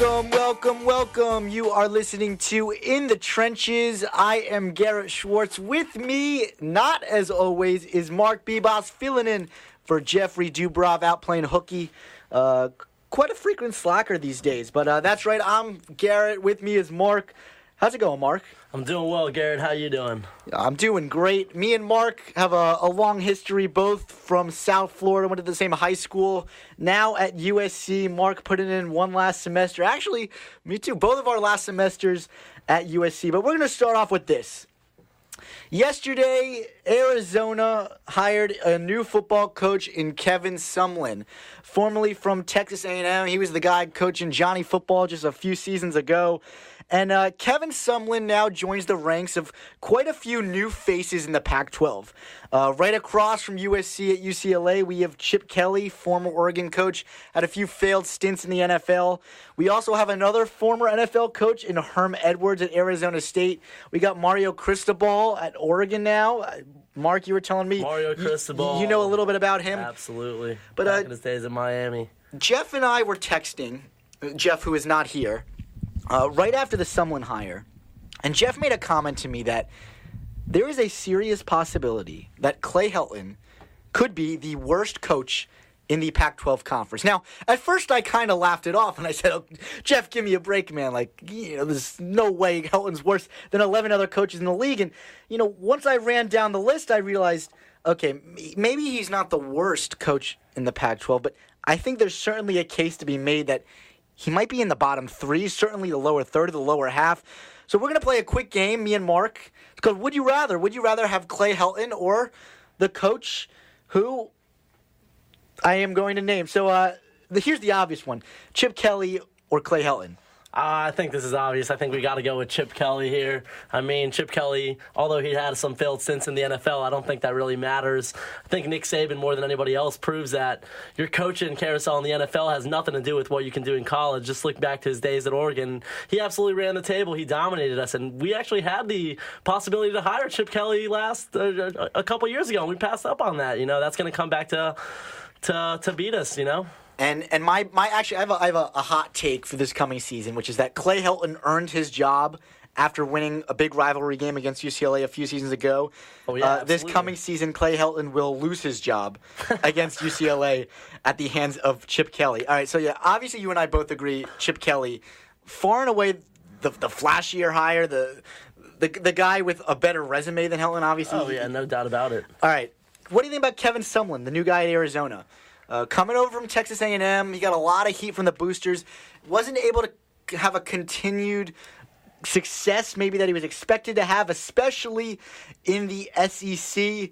Welcome. You are listening to In the Trenches. I am Garrett Schwartz. With me, not as always, is Mark Bebos filling in for Jeffrey Dubrov out playing hooky. Quite a frequent slacker these days, but that's right. I'm Garrett. With me is Mark. How's it going, Mark? I'm doing well, Garrett. How you doing? I'm doing great. Me and Mark have a long history, both from South Florida, went to the same high school, now at USC. Mark put it in one last semester. Actually, me too. Both of our last semesters at USC. But we're going to start off with this. Yesterday, Arizona hired a new football coach in Kevin Sumlin, formerly from Texas A&M. He was the guy coaching Johnny Football just a few seasons ago. And Kevin Sumlin now joins the ranks of quite a few new faces in the Pac-12. Right across from USC at UCLA, we have Chip Kelly, former Oregon coach, had a few failed stints in the NFL. We also have another former NFL coach in Herm Edwards at Arizona State. We got Mario Cristobal at Oregon now. Mark, you were telling me Mario Cristobal. You know a little bit about him? Absolutely. But back in his days in Miami. Jeff and I were texting, Jeff, who is not here, right after the Sumlin hire, and Jeff made a comment to me that there is a serious possibility that Clay Helton could be the worst coach in the Pac-12 conference. Now, at first I kind of laughed it off, and I said, oh, Jeff, give me a break, man. Like, there's no way Helton's worse than 11 other coaches in the league. And, once I ran down the list, I realized, okay, maybe he's not the worst coach in the Pac-12, but I think there's certainly a case to be made that he might be in the bottom three, certainly the lower third or the lower half. So we're going to play a quick game, me and Mark. It's called Would You Rather? Would you rather have Clay Helton or the coach who I am going to name? So here's the obvious one. Chip Kelly or Clay Helton? I think this is obvious. I think we got to go with Chip Kelly here. I mean, Chip Kelly, although he had some failed stints in the NFL, I don't think that really matters. I think Nick Saban, more than anybody else, proves that your coaching carousel in the NFL has nothing to do with what you can do in college. Just look back to his days at Oregon. He absolutely ran the table. He dominated us, and we actually had the possibility to hire Chip Kelly a couple years ago, and we passed up on that. That's going to come back to beat us, And my actually, I have a hot take for this coming season, which is that Clay Helton earned his job after winning a big rivalry game against UCLA a few seasons ago. Oh, yeah, this coming season, Clay Helton will lose his job against UCLA at the hands of Chip Kelly. All right, so yeah, obviously you and I both agree Chip Kelly, far and away the flashier hire, the guy with a better resume than Helton, obviously. Oh, yeah, no doubt about it. All right, what do you think about Kevin Sumlin, the new guy at Arizona? Coming over from Texas A&M, he got a lot of heat from the boosters. Wasn't able to have a continued success maybe that he was expected to have, especially in the SEC.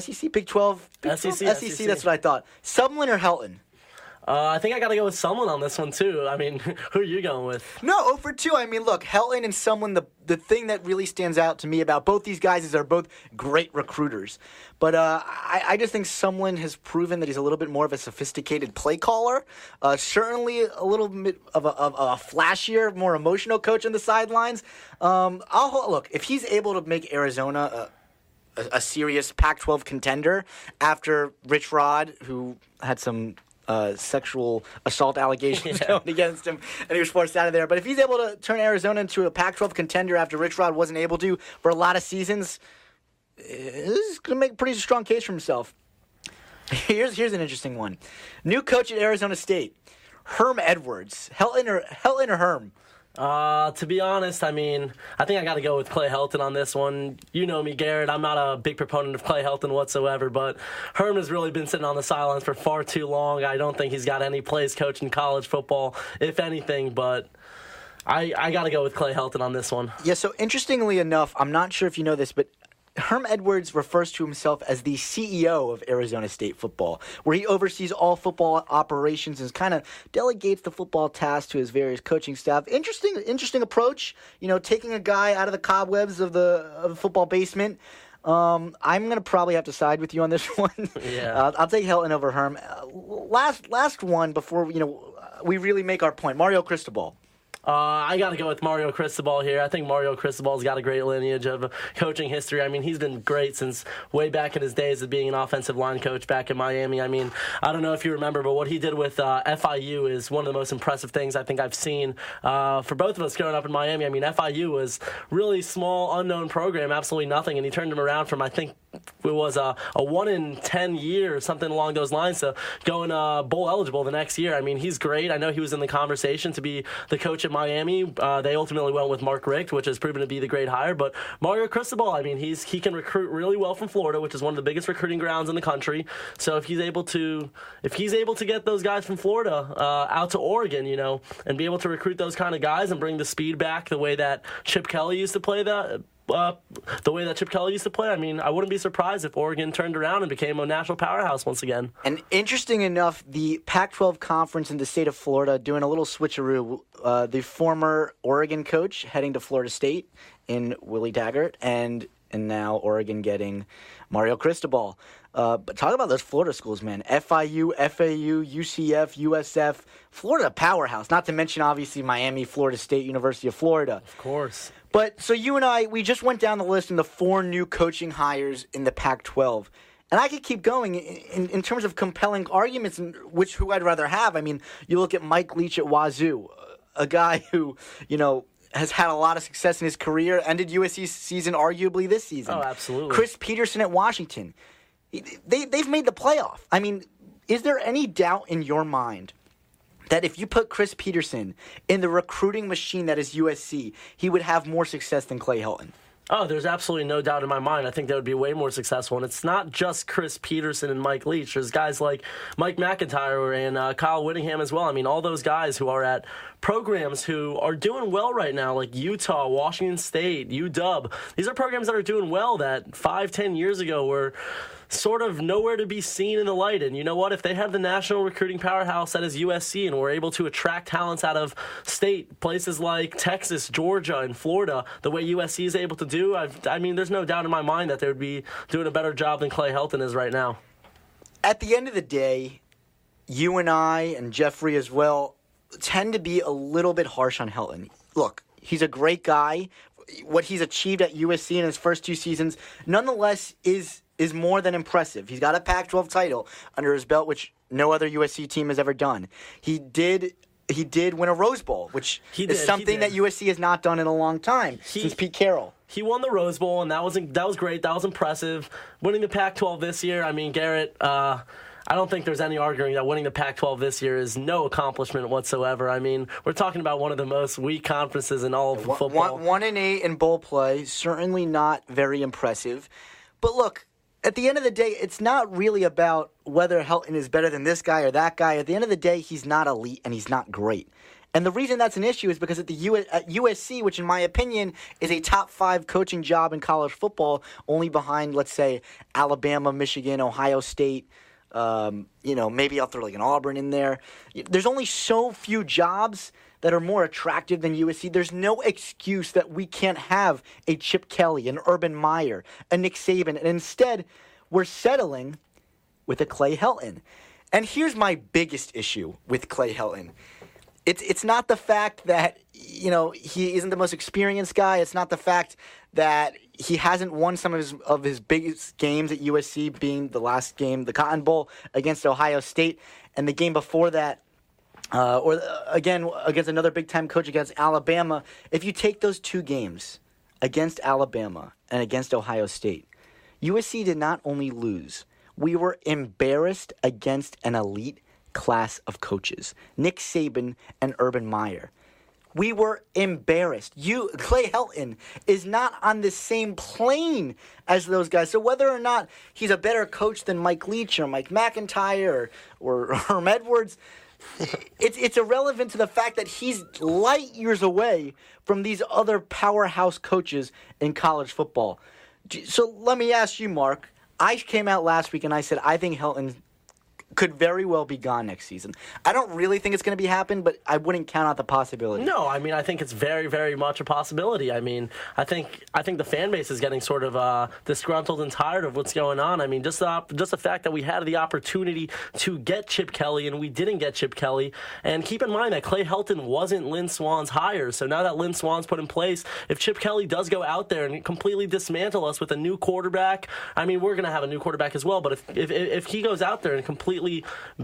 SEC, Big 12? SEC, that's what I thought. Sumlin or Helton? I think I got to go with Sumlin on this one, too. I mean, who are you going with? No, 0 for 2. I mean, look, Helton and Sumlin, the thing that really stands out to me about both these guys is they're both great recruiters. But I just think Sumlin has proven that he's a little bit more of a sophisticated play caller. Certainly a little bit of a flashier, more emotional coach on the sidelines. Look, if he's able to make Arizona a serious Pac-12 contender after Rich Rod, who had some sexual assault allegations going against him, and he was forced out of there. But if he's able to turn Arizona into a Pac-12 contender after Rich Rod wasn't able to for a lot of seasons, this is going to make a pretty strong case for himself. Here's an interesting one. New coach at Arizona State, Herm Edwards. Helton or Herm? To be honest, I mean, I think I got to go with Clay Helton on this one. You know me, Garrett. I'm not a big proponent of Clay Helton whatsoever, but Herm has really been sitting on the sidelines for far too long. I don't think he's got any plays coached in college football, if anything, but I got to go with Clay Helton on this one. Yeah, so interestingly enough, I'm not sure if you know this, but Herm Edwards refers to himself as the CEO of Arizona State football, where he oversees all football operations and kind of delegates the football tasks to his various coaching staff. Interesting approach, taking a guy out of the cobwebs of the football basement. I'm going to probably have to side with you on this one. Yeah. I'll take Helton over Herm. Last one before we really make our point. Mario Cristobal. I got to go with Mario Cristobal here. I think Mario Cristobal's got a great lineage of coaching history. I mean, he's been great since way back in his days of being an offensive line coach back in Miami. I mean, I don't know if you remember, but what he did with FIU is one of the most impressive things I think I've seen for both of us growing up in Miami. I mean, FIU was really small, unknown program, absolutely nothing, and he turned them around from, I think, it was a 1 in 10 year, something along those lines, to going bowl eligible the next year. I mean, he's great. I know he was in the conversation to be the coach at Miami. They ultimately went with Mark Richt, which has proven to be the great hire. But Mario Cristobal, I mean, he can recruit really well from Florida, which is one of the biggest recruiting grounds in the country. So if he's able to get those guys from Florida out to Oregon, and be able to recruit those kind of guys and bring the speed back the way that Chip Kelly used to play that. I mean, I wouldn't be surprised if Oregon turned around and became a national powerhouse once again. And interesting enough, the Pac-12 conference in the state of Florida doing a little switcheroo. The former Oregon coach heading to Florida State in Willie Taggart, and now Oregon getting Mario Cristobal. But talk about those Florida schools, man. FIU, FAU, UCF, USF, Florida powerhouse. Not to mention, obviously, Miami, Florida State, University of Florida. Of course. But so you and I, we just went down the list in the 4 new coaching hires in the Pac-12. And I could keep going in terms of compelling arguments and who I'd rather have. I mean, you look at Mike Leach at Wazoo, a guy who, has had a lot of success in his career, ended USC's season arguably this season. Oh, absolutely. Chris Peterson at Washington. They've made the playoff. I mean, is there any doubt in your mind that if you put Chris Peterson in the recruiting machine that is USC, he would have more success than Clay Helton? Oh, there's absolutely no doubt in my mind. I think they would be way more successful. And it's not just Chris Peterson and Mike Leach. There's guys like Mike McIntyre and Kyle Whittingham as well. I mean, all those guys who are at programs who are doing well right now, like Utah, Washington State, UW. These are programs that are doing well that 5-10 years ago were sort of nowhere to be seen in the light. And you know what? If they had the national recruiting powerhouse that is USC and were able to attract talents out of state, places like Texas, Georgia, and Florida, the way USC is able to do, I mean, there's no doubt in my mind that they would be doing a better job than Clay Helton is right now. At the end of the day, you and I, and Jeffrey as well, tend to be a little bit harsh on Helton. Look, he's a great guy. What he's achieved at USC in his first 2 seasons, nonetheless, is more than impressive. He's got a Pac-12 title under his belt, which no other USC team has ever done. He did win a Rose Bowl, which is something that USC has not done in a long time since Pete Carroll. He won the Rose Bowl, and that was great. That was impressive. Winning the Pac-12 this year, I mean, Garrett, I don't think there's any arguing that winning the Pac-12 this year is no accomplishment whatsoever. I mean, we're talking about one of the most weak conferences in all of football. 1-8 in bowl play, certainly not very impressive. But look, at the end of the day, it's not really about whether Helton is better than this guy or that guy. At the end of the day, he's not elite and he's not great. And the reason that's an issue is because at USC, which in my opinion is a top 5 coaching job in college football, only behind, let's say, Alabama, Michigan, Ohio State, maybe I'll throw like an Auburn in there. There's only so few jobs that are more attractive than USC. There's no excuse that we can't have a Chip Kelly, an Urban Meyer, a Nick Saban, and instead we're settling with a Clay Helton. And here's my biggest issue with Clay Helton. It's not the fact that, he isn't the most experienced guy. It's not the fact that he hasn't won some of his biggest games at USC, being the last game, the Cotton Bowl against Ohio State, and the game before that, against another big-time coach against Alabama. If you take those 2 games against Alabama and against Ohio State, USC did not only lose, we were embarrassed against an elite class of coaches, Nick Saban and Urban Meyer. We were embarrassed. Clay Helton is not on the same plane as those guys. So whether or not he's a better coach than Mike Leach or Mike McIntyre or Herm Edwards, it's irrelevant to the fact that he's light years away from these other powerhouse coaches in college football. So let me ask you, Mark. I came out last week and I said I think Helton could very well be gone next season. I don't really think it's going to be happen, but I wouldn't count out the possibility. No, I mean, I think it's very, very much a possibility. I mean, I think the fan base is getting sort of disgruntled and tired of what's going on. I mean, just the fact that we had the opportunity to get Chip Kelly and we didn't get Chip Kelly. And keep in mind that Clay Helton wasn't Lynn Swann's hire. So now that Lynn Swann's put in place, if Chip Kelly does go out there and completely dismantle us with a new quarterback, I mean, we're going to have a new quarterback as well. But if he goes out there and completely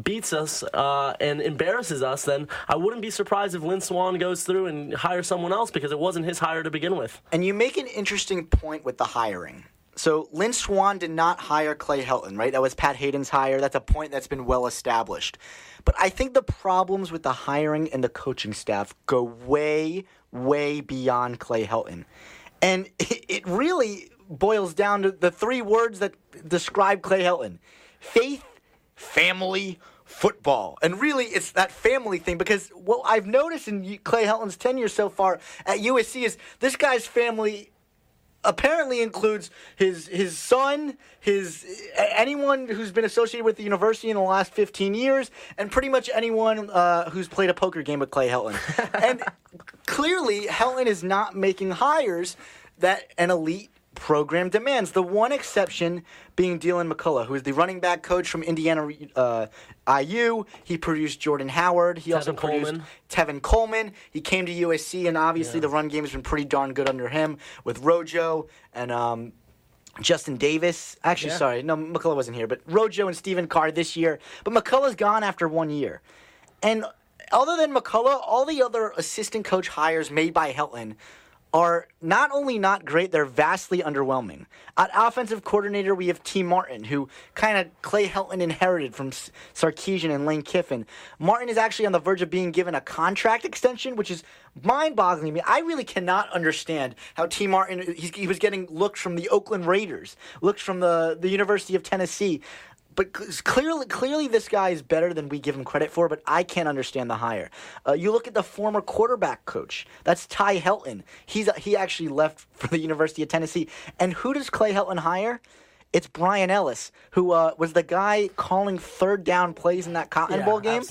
beats us and embarrasses us, then I wouldn't be surprised if Lynn Swann goes through and hires someone else because it wasn't his hire to begin with. And you make an interesting point with the hiring. So Lynn Swann did not hire Clay Helton, right? That was Pat Hayden's hire. That's a point that's been well established. But I think the problems with the hiring and the coaching staff go way, way beyond Clay Helton. And it really boils down to the three words that describe Clay Helton: faith, family, football. And really, it's that family thing, because what I've noticed in Clay Helton's tenure so far at USC is this guy's family apparently includes his son, anyone who's been associated with the university in the last 15 years, and pretty much anyone who's played a poker game with Clay Helton. And clearly, Helton is not making hires that an elite program demands. The one exception being De'Anthony McCullough, who is the running back coach from Indiana IU. He produced Jordan Howard. He also produced Tevin Coleman. He came to USC, and obviously the run game has been pretty darn good under him with Rojo and Justin Davis. Actually, sorry, no, McCullough wasn't here, but Rojo and Stephen Carr this year. But McCullough's gone after 1 year. And other than McCullough, all the other assistant coach hires made by Helton are not only not great, they're vastly underwhelming. At offensive coordinator, we have T. Martin, who kind of Clay Helton inherited from Sarkisian and Lane Kiffin. Martin is actually on the verge of being given a contract extension, which is mind-boggling to me. I really cannot understand how T. Martin, he was getting looks from the Oakland Raiders, looks from the University of Tennessee. But clearly this guy is better than we give him credit for, but I can't understand the hire. You look at the former quarterback coach. That's Ty Helton. He actually left for the University of Tennessee. And who does Clay Helton hire? It's Brian Ellis, who was the guy calling third down plays in that Cotton Bowl game.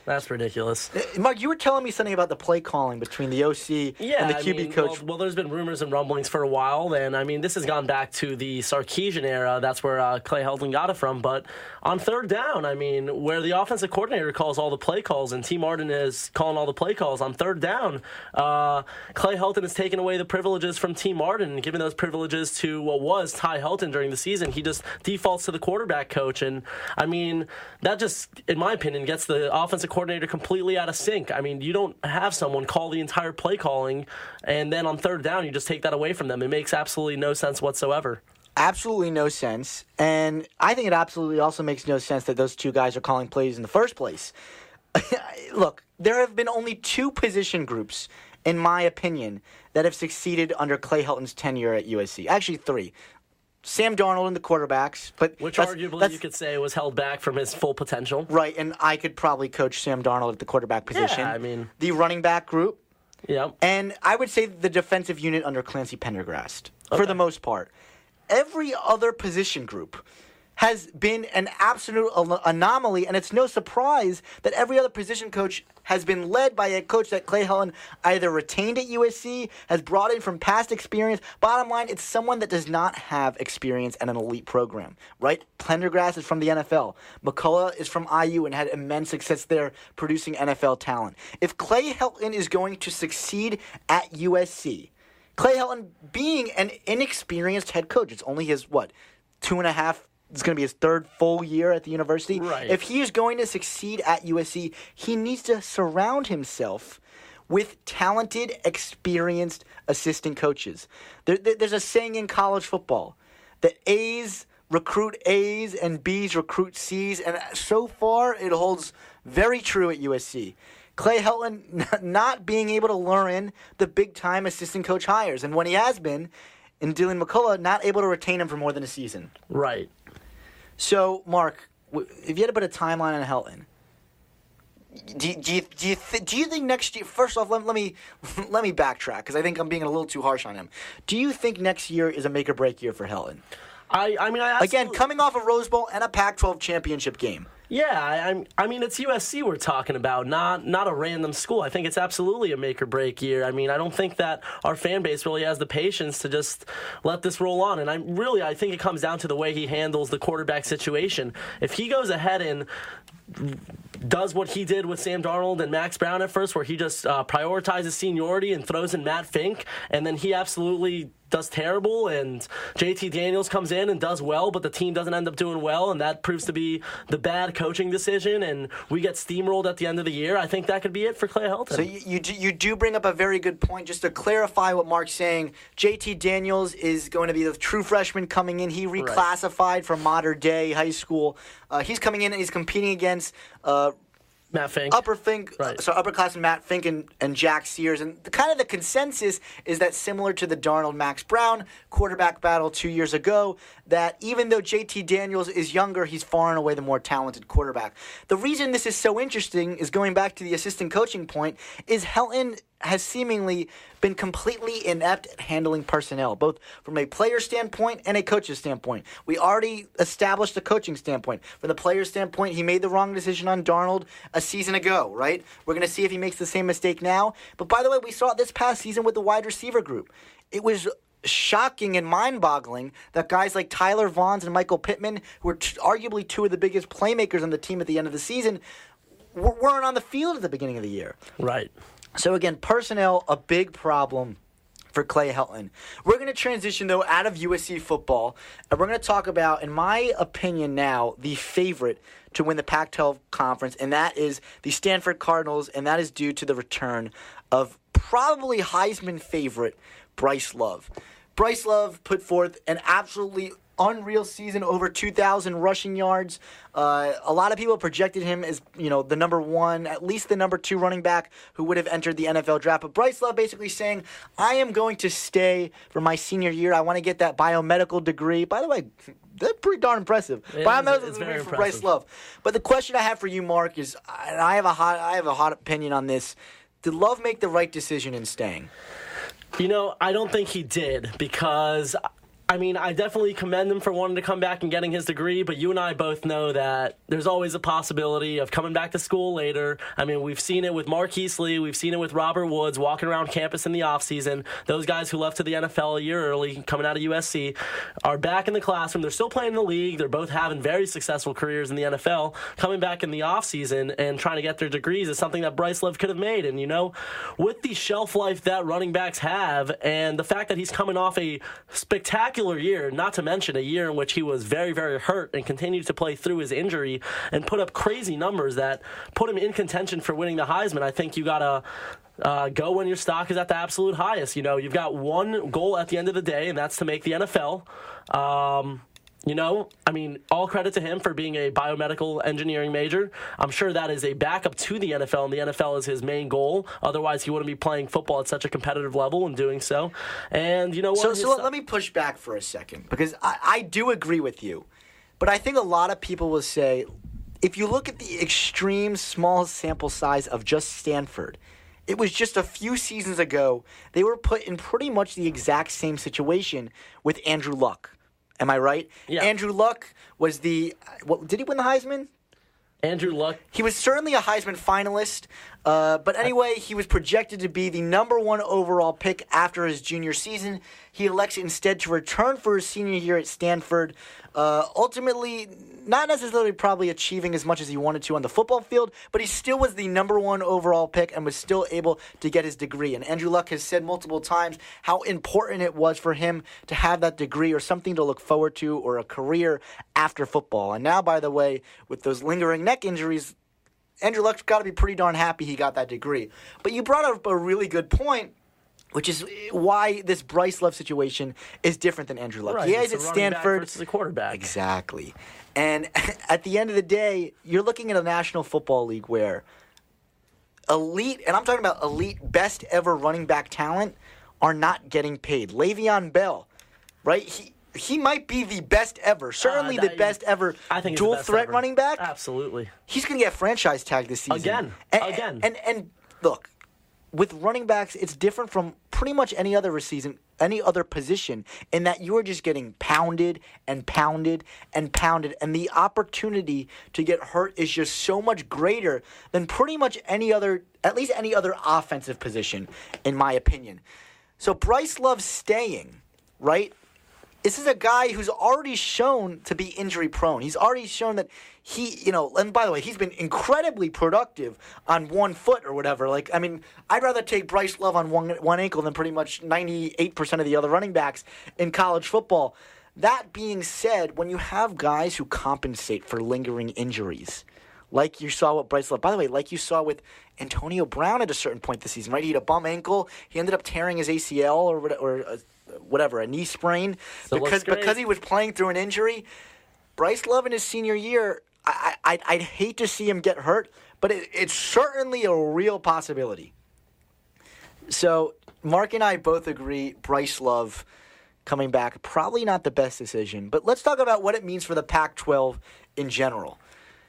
That's ridiculous. Mark, you were telling me something about the play calling between the OC and the QB coach. Well, there's been rumors and rumblings for a while, and I mean, this has gone back to the Sarkisian era. That's where Clay Helton got it from. But on third down, I mean, where the offensive coordinator calls all the play calls and T. Martin is calling all the play calls on third down, Clay Helton has taken away the privileges from T. Martin and given those privileges to what was Ty Helton during the season. He just defaults to the quarterback coach, and I mean, that just, in my opinion, gets the offensive coordinator completely out of sync. I mean, you don't have someone call the entire play calling, and then on third down, you just take that away from them. It makes absolutely no sense whatsoever. Absolutely no sense. And I think it absolutely also makes no sense that those two guys are calling plays in the first place. Look, there have been only two position groups, in my opinion, that have succeeded under Clay Helton's tenure at USC. Actually, three. Sam Darnold and the quarterbacks, which arguably you could say was held back from his full potential. Right, and I could probably coach Sam Darnold at the quarterback position. Yeah, I mean, the running back group. Yeah. And I would say the defensive unit under Clancy Pendergrast, for the most part. Every other position group has been an absolute anomaly, and it's no surprise that every other position coach has been led by a coach that Clay Helton either retained at USC, has brought in from past experience. Bottom line, it's someone that does not have experience at an elite program, right? Pendergrast is from the NFL. McCullough is from IU and had immense success there producing NFL talent. If Clay Helton is going to succeed at USC, Clay Helton being an inexperienced head coach, it's only his, 2.5 it's going to be his third full year at the university. Right. If he is going to succeed at USC, he needs to surround himself with talented, experienced assistant coaches. There's a saying in college football that A's recruit A's and B's recruit C's, and so far it holds very true at USC. Clay Helton not being able to lure in the big-time assistant coach hires, and when he has been, in Dylan McCullough, not able to retain him for more than a season. Right. So, Mark, if you had to put a timeline on Helton, do you think next year? First off, let me backtrack because I think I'm being a little too harsh on him. Do you think next year is a make or break year for Helton? I mean, again, coming off a Rose Bowl and a Pac-12 championship game. Yeah, I mean, it's USC we're talking about, not a random school. I think it's absolutely a make or break year. I mean, I don't think that our fan base really has the patience to just let this roll on. And I think it comes down to the way he handles the quarterback situation. If he goes ahead and does what he did with Sam Darnold and Max Brown at first, where he just prioritizes seniority and throws in Matt Fink, and then he absolutely does terrible, and JT Daniels comes in and does well, but the team doesn't end up doing well, and that proves to be the bad coaching decision, and we get steamrolled at the end of the year, I think that could be it for Clay Helton. So you do bring up a very good point. Just to clarify what Mark's saying, JT Daniels is going to be the true freshman coming in. He reclassified from modern day high school. He's coming in and he's competing against Matt Fink. Upperclassmen Matt Fink and Jack Sears. And the consensus is that similar to the Darnold-Max Brown quarterback battle 2 years ago, that even though JT Daniels is younger, he's far and away the more talented quarterback. The reason this is so interesting is going back to the assistant coaching point, is Helton has seemingly been completely inept at handling personnel, both from a player standpoint and a coach's standpoint. We already established the coaching standpoint. From the player standpoint, he made the wrong decision on Darnold a season ago, right? We're going to see if he makes the same mistake now. But by the way, we saw it this past season with the wide receiver group. It was shocking and mind-boggling that guys like Tyler Vaughns and Michael Pittman, who were arguably two of the biggest playmakers on the team at the end of the season, weren't on the field at the beginning of the year. Right. So again, personnel, a big problem for Clay Helton. We're going to transition, though, out of USC football, and we're going to talk about, in my opinion now, the favorite to win the Pac-12 conference, and that is the Stanford Cardinals, and that is due to the return of probably Heisman favorite Bryce Love. Bryce Love put forth an absolutely unreal season, over 2,000 rushing yards. A lot of people projected him as, the number one, at least the number two running back who would have entered the NFL draft. But Bryce Love basically saying, I am going to stay for my senior year. I want to get that biomedical degree. By the way, that's pretty darn impressive. Biomedical degree for Bryce Love. But the question I have for you, Mark, is, and I have a hot opinion on this. Did Love make the right decision in staying? I don't think he did, because I definitely commend him for wanting to come back and getting his degree, but you and I both know that there's always a possibility of coming back to school later. We've seen it with Mark Heasley. We've seen it with Robert Woods walking around campus in the offseason. Those guys who left to the NFL a year early, coming out of USC, are back in the classroom. They're still playing in the league. They're both having very successful careers in the NFL. Coming back in the offseason and trying to get their degrees is something that Bryce Love could have made. And, with the shelf life that running backs have, and the fact that he's coming off a spectacular year, not to mention a year in which he was very, very hurt and continued to play through his injury and put up crazy numbers that put him in contention for winning the Heisman. I think you got to go when your stock is at the absolute highest. You've got one goal at the end of the day, and that's to make the NFL. All credit to him for being a biomedical engineering major. I'm sure that is a backup to the NFL, and the NFL is his main goal. Otherwise, he wouldn't be playing football at such a competitive level and doing so. And you know what? So let me push back for a second, because I do agree with you. But I think a lot of people will say, if you look at the extreme small sample size of just Stanford, it was just a few seasons ago, they were put in pretty much the exact same situation with Andrew Luck. Am I right? Yeah. Andrew Luck was did he win the Heisman? Andrew Luck. He was certainly a Heisman finalist, but anyway, he was projected to be the number one overall pick after his junior season. He elects instead to return for his senior year at Stanford, ultimately not necessarily probably achieving as much as he wanted to on the football field, but he still was the number one overall pick and was still able to get his degree. And Andrew Luck has said multiple times how important it was for him to have that degree or something to look forward to or a career after football. And now, by the way, with those lingering neck injuries, Andrew Luck's got to be pretty darn happy he got that degree. But you brought up a really good point, which is why this Bryce Love situation is different than Andrew Luck. Right, Yeah, he's at Stanford. Versus a quarterback. Exactly. And at the end of the day, you're looking at a National Football League where elite, and I'm talking about elite, best ever running back talent are not getting paid. Le'Veon Bell, right? He might be the best ever, certainly the best ever dual threat running back. Absolutely. He's going to get franchise tagged this season. Again. And look, with running backs, it's different from pretty much any other position in that you are just getting pounded and pounded and pounded, and the opportunity to get hurt is just so much greater than pretty much at least any other offensive position, in my opinion. So Bryce Love staying, right? This is a guy who's already shown to be injury prone. He's already shown that and by the way, he's been incredibly productive on one foot or whatever. I'd rather take Bryce Love on one ankle than pretty much 98% of the other running backs in college football. That being said, when you have guys who compensate for lingering injuries, like you saw with Bryce Love, by the way, like you saw with Antonio Brown at a certain point this season, right? He had a bum ankle. He ended up tearing his ACL or a knee sprain because he was playing through an injury. Bryce Love in his senior year, I'd hate to see him get hurt, but it's certainly a real possibility. So Mark and I both agree Bryce Love coming back, probably not the best decision. But let's talk about what it means for the Pac-12 in general.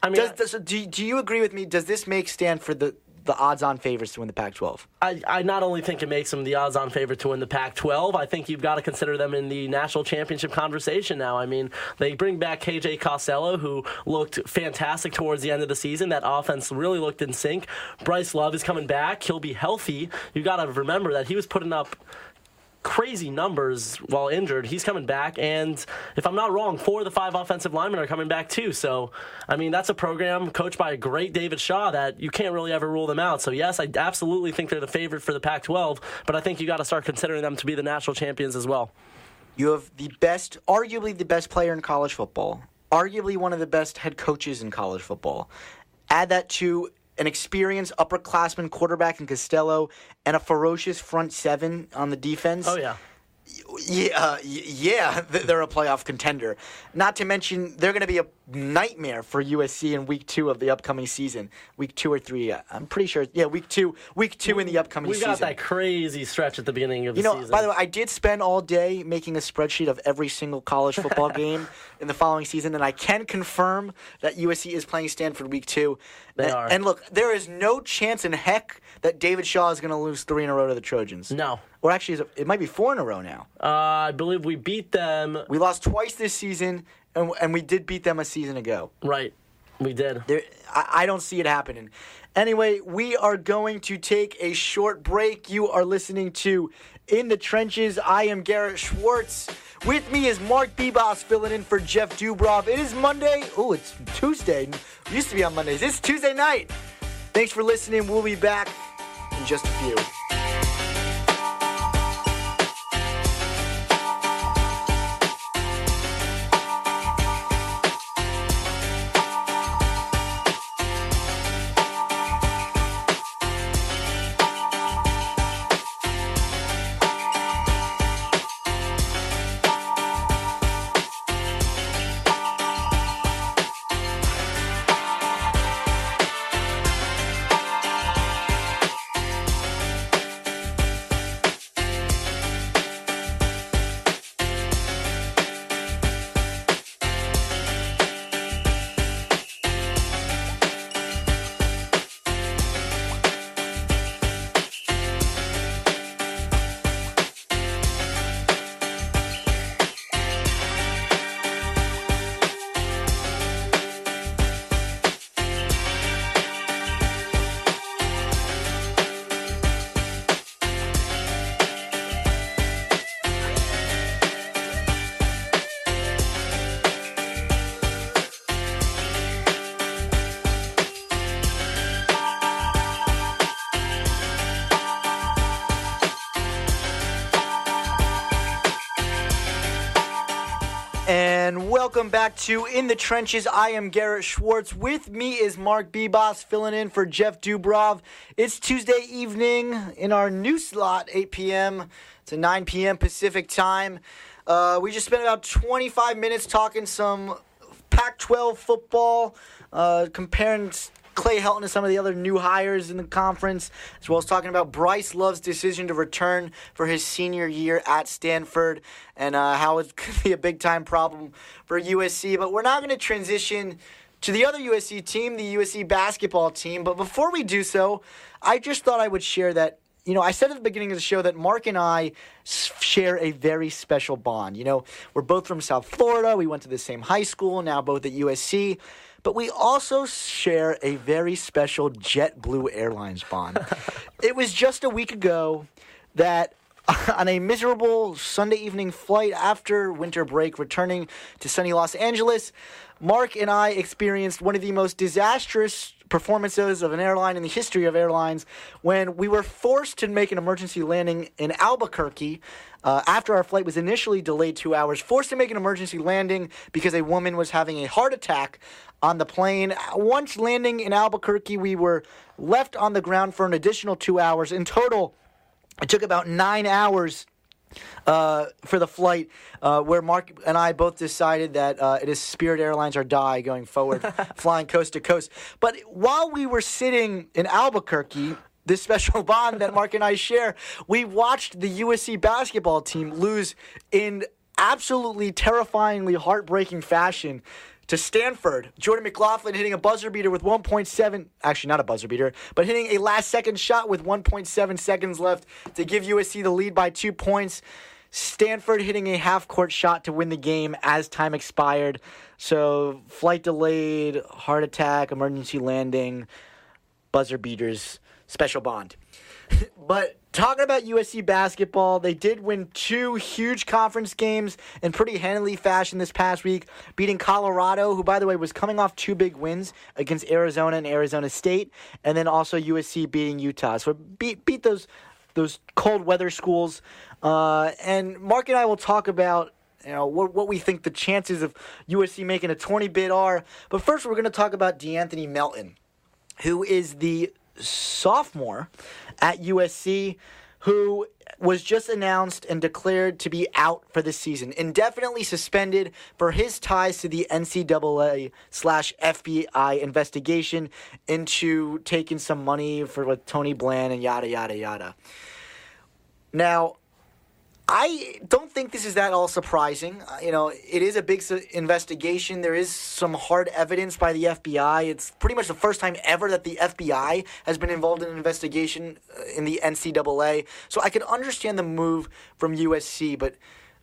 I mean, do you agree with me? Does this make Stanford the odds-on favorites to win the Pac-12? I not only think it makes them the odds-on favorite to win the Pac-12, I think you've got to consider them in the national championship conversation now. I mean, they bring back KJ Costello, who looked fantastic towards the end of the season. That offense really looked in sync. Bryce Love is coming back. He'll be healthy. You've got to remember that he was putting up crazy numbers while injured. He's coming back, and if I'm not wrong, 4 of the 5 offensive linemen are coming back too. So, I mean, that's a program coached by a great David Shaw that you can't really ever rule them out. So, yes, I absolutely think they're the favorite for the Pac-12, but I think you got to start considering them to be the national champions as well. You have arguably the best player in college football, arguably one of the best head coaches in college football. Add that to an experienced upperclassman quarterback in Costello, and a ferocious front seven on the defense. Oh, yeah. Yeah, they're a playoff contender. Not to mention, they're going to be a nightmare for USC in week 2 of the upcoming season. Week 2 or 3, I'm pretty sure. Yeah, week two in the upcoming season. We got that crazy stretch at the beginning of the season. By the way, I did spend all day making a spreadsheet of every single college football game in the following season, and I can confirm that USC is playing Stanford week 2. They are. And look, there is no chance in heck that David Shaw is going to lose 3 in a row to the Trojans. No. Or actually, it might be 4 in a row now. I believe we beat them. We lost twice this season, and we did beat them a season ago. Right. We did. I don't see it happening. Anyway, we are going to take a short break. You are listening to In the Trenches. I am Garrett Schwartz. With me is Mark Bebos filling in for Jeff Dubrov. It is Monday. Oh, it's Tuesday. It used to be on Mondays. It's Tuesday night. Thanks for listening. We'll be back in just a few. And welcome back to In the Trenches. I am Garrett Schwartz. With me is Mark Bebos filling in for Jeff Dubrov. It's Tuesday evening in our new slot, 8 p.m. to 9 p.m. Pacific time. We just spent about 25 minutes talking some Pac-12 football, comparing Clay Helton to some of the other new hires in the conference, as well as talking about Bryce Love's decision to return for his senior year at Stanford and how it could be a big-time problem for USC. But we're now going to transition to the other USC team, the USC basketball team. But before we do so, I just thought I would share that I said at the beginning of the show that Mark and I share a very special bond. We're both from South Florida. We went to the same high school, now both at USC. But we also share a very special JetBlue Airlines bond. It was just a week ago that on a miserable Sunday evening flight after winter break returning to sunny Los Angeles, Mark and I experienced one of the most disastrous performances of an airline in the history of airlines when we were forced to make an emergency landing in Albuquerque after our flight was initially delayed 2 hours, forced to make an emergency landing because a woman was having a heart attack on the plane. Once landing in Albuquerque, we were left on the ground for an additional 2 hours. In total, it took about 9 hours for the flight, where Mark and I both decided that it is Spirit Airlines or die going forward, flying coast to coast. But while we were sitting in Albuquerque, this special bond that Mark and I share, we watched the USC basketball team lose in absolutely terrifyingly heartbreaking fashion to Stanford. Jordan McLaughlin hitting a buzzer beater with 1.7, actually not a buzzer beater, but hitting a last second shot with 1.7 seconds left to give USC the lead by 2 points. Stanford hitting a half-court shot to win the game as time expired. So flight delayed, heart attack, emergency landing, buzzer beaters, special bond. But talking about USC basketball, they did win 2 huge conference games in pretty handily fashion this past week, beating Colorado, who, by the way, was coming off 2 big wins against Arizona and Arizona State, and then also USC beating Utah. So beat those cold weather schools. And Mark and I will talk about what we think the chances of USC making a 20-bid are. But first, we're going to talk about De'Anthony Melton, who is the sophomore at USC, who was just announced and declared to be out for the season, indefinitely suspended for his ties to the NCAA/FBI investigation into taking some money with Tony Bland and yada, yada, yada. Now, I don't think this is that all surprising. It is a big investigation. There is some hard evidence by the FBI. It's pretty much the first time ever that the FBI has been involved in an investigation in the NCAA. So I could understand the move from USC. But,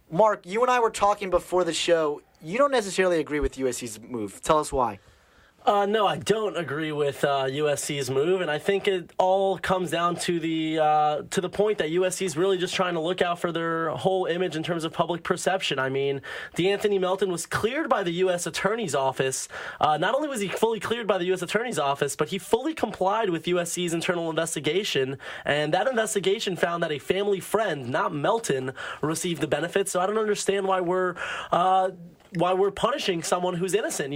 Mark, you and I were talking before the show. You don't necessarily agree with USC's move. Tell us why. No, I don't agree with USC's move, and I think it all comes down to the point that USC is really just trying to look out for their whole image in terms of public perception. I mean, De'Anthony Melton was cleared by the U.S. Attorney's Office. Not only was he fully cleared by the U.S. Attorney's Office, but he fully complied with USC's internal investigation, and that investigation found that a family friend, not Melton, received the benefits. So I don't understand why we're punishing someone who's innocent.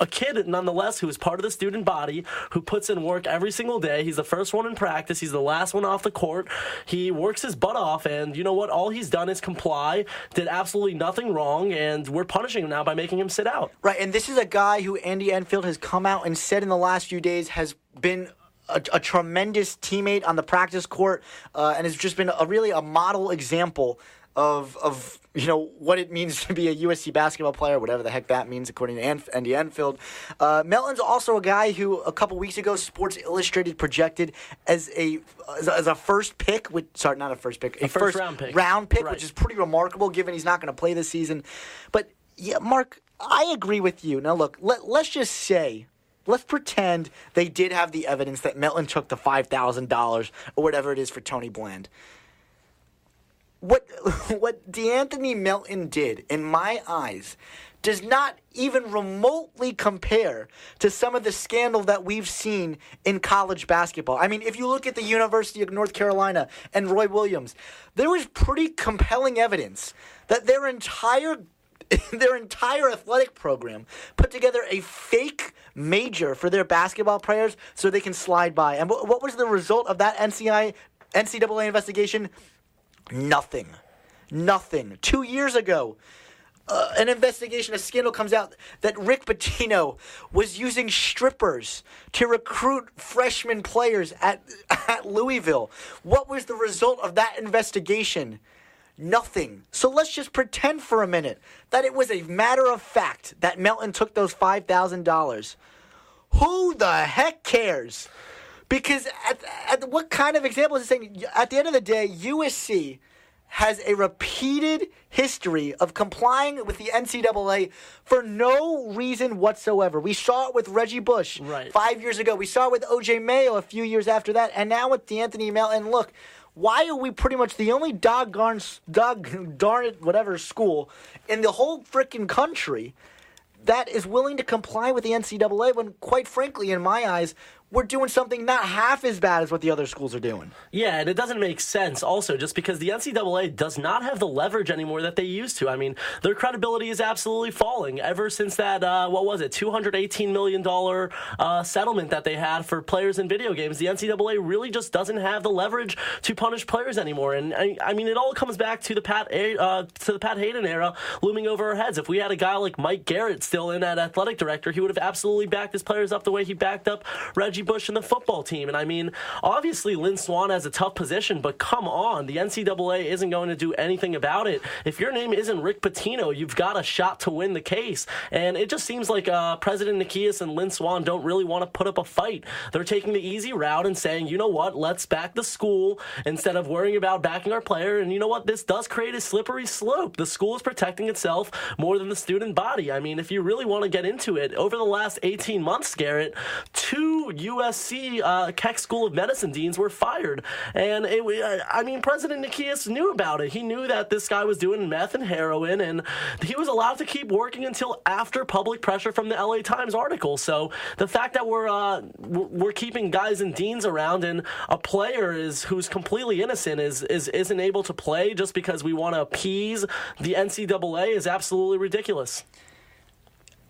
A kid, nonetheless, who is part of the student body, who puts in work every single day. He's the first one in practice. He's the last one off the court. He works his butt off, and you know what? All he's done is comply, did absolutely nothing wrong, and we're punishing him now by making him sit out. Right, and this is a guy who Andy Enfield has come out and said in the last few days has been a tremendous teammate on the practice court, and has just been a model example of what it means to be a USC basketball player, whatever the heck that means, according to Andy Enfield. Melton's also a guy who a couple weeks ago Sports Illustrated projected as a first pick, a first round pick, right, which is pretty remarkable given he's not going to play this season. But yeah, Mark, I agree with you. Now look, let's pretend they did have the evidence that Melton took the $5,000 or whatever it is for Tony Bland. What De'Anthony Melton did, in my eyes, does not even remotely compare to some of the scandal that we've seen in college basketball. I mean, if you look at the University of North Carolina and Roy Williams, there was pretty compelling evidence that their entire athletic program put together a fake major for their basketball players so they can slide by. And what was the result of that NCAA investigation? Nothing. 2 years ago, an investigation, a scandal comes out that Rick Pitino was using strippers to recruit freshman players at Louisville. What was the result of that investigation? Nothing. So let's just pretend for a minute that it was a matter of fact that Melton took those $5,000. Who the heck cares? Because at what kind of example is it saying? At the end of the day, USC has a repeated history of complying with the NCAA for no reason whatsoever. We saw it with Reggie Bush 5 years ago. We saw it with O.J. Mayo a few years after that. And now with De'Anthony Melton. Look, why are we pretty much the only doggone it, whatever school in the whole freaking country that is willing to comply with the NCAA when, quite frankly, in my eyes, we're doing something not half as bad as what the other schools are doing. Yeah, and it doesn't make sense also just because the NCAA does not have the leverage anymore that they used to. I mean, their credibility is absolutely falling ever since that, $218 million settlement that they had for players in video games. The NCAA really just doesn't have the leverage to punish players anymore. And, I mean, it all comes back to the Pat Hayden era looming over our heads. If we had a guy like Mike Garrett still in at athletic director, he would have absolutely backed his players up the way he backed up Reggie Bush and the football team. And I mean, obviously Lynn Swann has a tough position, but come on, the NCAA isn't going to do anything about it. If your name isn't Rick Pitino, you've got a shot to win the case. And it just seems like President Nikias and Lynn Swann don't really want to put up a fight. They're taking the easy route and saying, you know what, let's back the school instead of worrying about backing our player. And you know what, this does create a slippery slope. The school is protecting itself more than the student body. I mean, if you really want to get into it, over the last 18 months, Garrett, 2 USC Keck School of Medicine deans were fired. And President Nikias knew about it. He knew that this guy was doing meth and heroin, and he was allowed to keep working until after public pressure from the LA Times article. So the fact that we're keeping guys and deans around and a player who's completely innocent isn't able to play just because we want to appease the NCAA is absolutely ridiculous.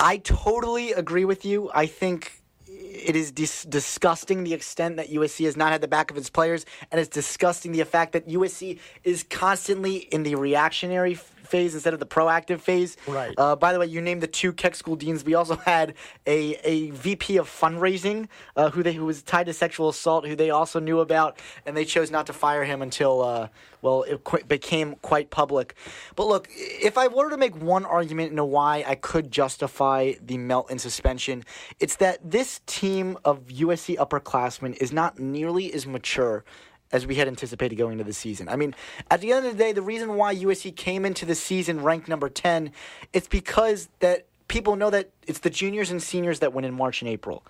I totally agree with you. I think it is disgusting the extent that USC has not had the back of its players, and it's disgusting the fact that USC is constantly in the reactionary phase instead of the proactive phase. Right. By the way, you named the 2 Keck school deans. We also had a VP of fundraising who was tied to sexual assault, who they also knew about, and they chose not to fire him until it became quite public. But look, if I were to make one argument into why I could justify the Melton suspension, it's that this team of USC upperclassmen is not nearly as mature as we had anticipated going into the season. I mean, at the end of the day, the reason why USC came into the season ranked number 10, it's because that people know that it's the juniors and seniors that win in March and April.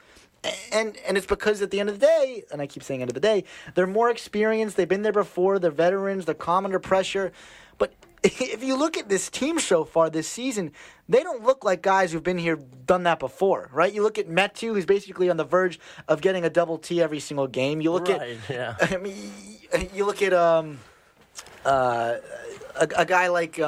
And it's because at the end of the day, and I keep saying end of the day, they're more experienced, they've been there before, they're veterans, they're calm under pressure. But if you look at this team so far this season, they don't look like guys who've been here, done that before, right? You look at Metu, who's basically on the verge of getting a double T every single game. You look you look at a guy like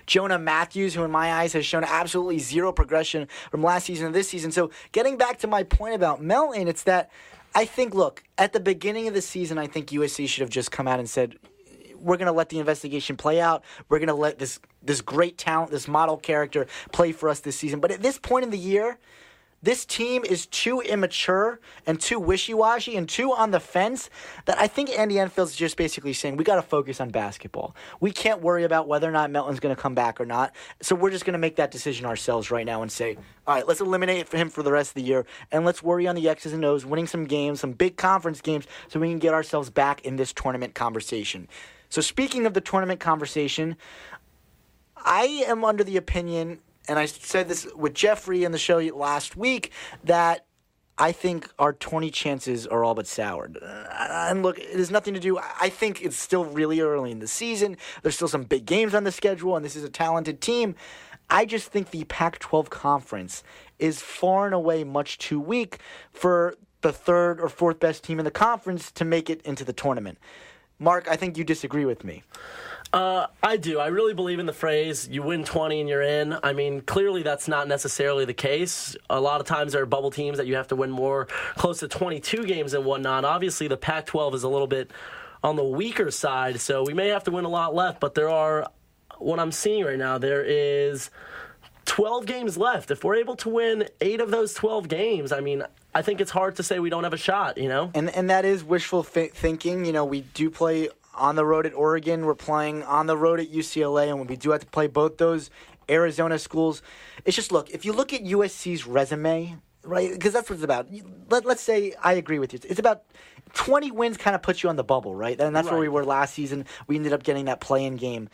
Jonah Matthews, who in my eyes has shown absolutely zero progression from last season to this season. So getting back to my point about Melton, it's that I think, look, at the beginning of the season, I think USC should have just come out and said, we're going to let the investigation play out. We're going to let this great talent, this model character, play for us this season. But at this point in the year, this team is too immature and too wishy-washy and too on the fence that I think Andy Enfield's just basically saying, we got to focus on basketball. We can't worry about whether or not Melton's going to come back or not. So we're just going to make that decision ourselves right now and say, all right, let's eliminate him for the rest of the year, and let's worry on the X's and O's, winning some games, some big conference games, so we can get ourselves back in this tournament conversation. So speaking of the tournament conversation, I am under the opinion, and I said this with Jeffrey in the show last week, that I think our 20 chances are all but soured. And look, it has nothing to do, I think it's still really early in the season. There's still some big games on the schedule, and this is a talented team. I just think the Pac-12 conference is far and away much too weak for the third or fourth best team in the conference to make it into the tournament. Mark, I think you disagree with me. I do. I really believe in the phrase, you win 20 and you're in. I mean, clearly that's not necessarily the case. A lot of times there are bubble teams that you have to win more, close to 22 games and whatnot. Obviously, the Pac-12 is a little bit on the weaker side, so we may have to win a lot left. But there are, what I'm seeing right now, there is 12 games left. If we're able to win 8 of those 12 games, I mean, I think it's hard to say we don't have a shot, you know? And that is wishful thinking. You know, we do play on the road at Oregon. We're playing on the road at UCLA, and we do have to play both those Arizona schools. It's just, look, if you look at USC's resume right? Because that's what it's about. Let's say I agree with you. It's about 20 wins kind of puts you on the bubble, right? And that's where we were last season. We ended up getting that play-in game.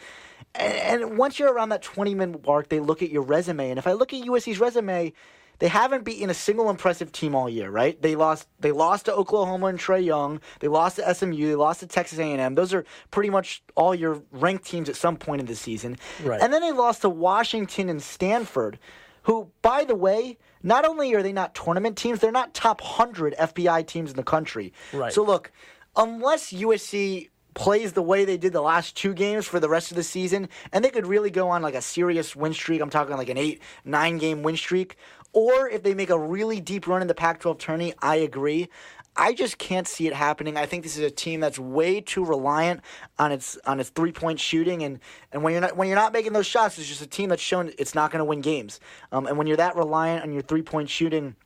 And once you're around that 20-win mark, they look at your resume. And if I look at USC's resume, they haven't beaten a single impressive team all year, right? They lost to Oklahoma and Trae Young. They lost to SMU. They lost to Texas A&M. Those are pretty much all your ranked teams at some point in the season. Right. And then they lost to Washington and Stanford, who, by the way, not only are they not tournament teams, they're not top 100 FBI teams in the country. Right. So look, unless USC plays the way they did the last 2 games for the rest of the season, and they could really go on like a serious win streak, I'm talking like an 8-9 game win streak, or if they make a really deep run in the Pac-12 tourney, I agree. I just can't see it happening. I think this is a team that's way too reliant on its 3-point shooting, and when you're not making those shots, it's just a team that's shown it's not going to win games. And when you're that reliant on your 3-point shooting,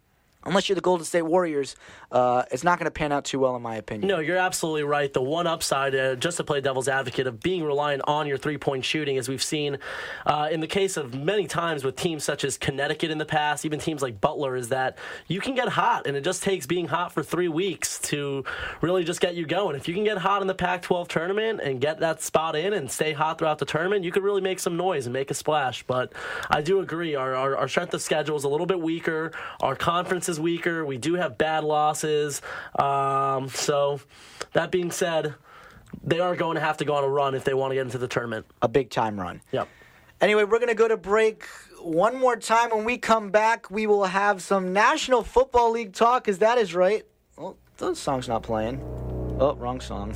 unless you're the Golden State Warriors, it's not going to pan out too well, in my opinion. No, you're absolutely right. The one upside, just to play devil's advocate, of being reliant on your three-point shooting, as we've seen in the case of many times with teams such as Connecticut in the past, even teams like Butler, is that you can get hot, and it just takes being hot for 3 weeks to really just get you going. If you can get hot in the Pac-12 tournament and get that spot in and stay hot throughout the tournament, you could really make some noise and make a splash. But I do agree, our strength of schedule is a little bit weaker. Our conference is weaker. We do have bad losses. So that being said, they are going to have to go on a run if they want to get into the tournament. A big-time run. Yep. Anyway, we're going to go to break one more time. When we come back, we will have some National Football League talk, because that is right. Oh, the song's not playing. Oh, wrong song.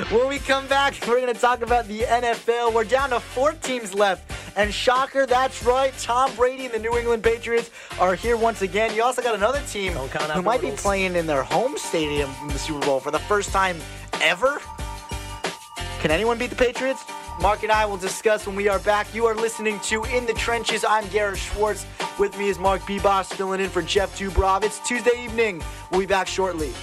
When we come back, we're going to talk about the NFL. We're down to 4 teams left. And shocker, that's right, Tom Brady and the New England Patriots are here once again. You also got another team who might be playing in their home stadium in the Super Bowl for the first time ever. Can anyone beat the Patriots? Mark and I will discuss when we are back. You are listening to In the Trenches. I'm Garrett Schwartz. With me is Mark Bebos filling in for Jeff Dubrov. It's Tuesday evening. We'll be back shortly.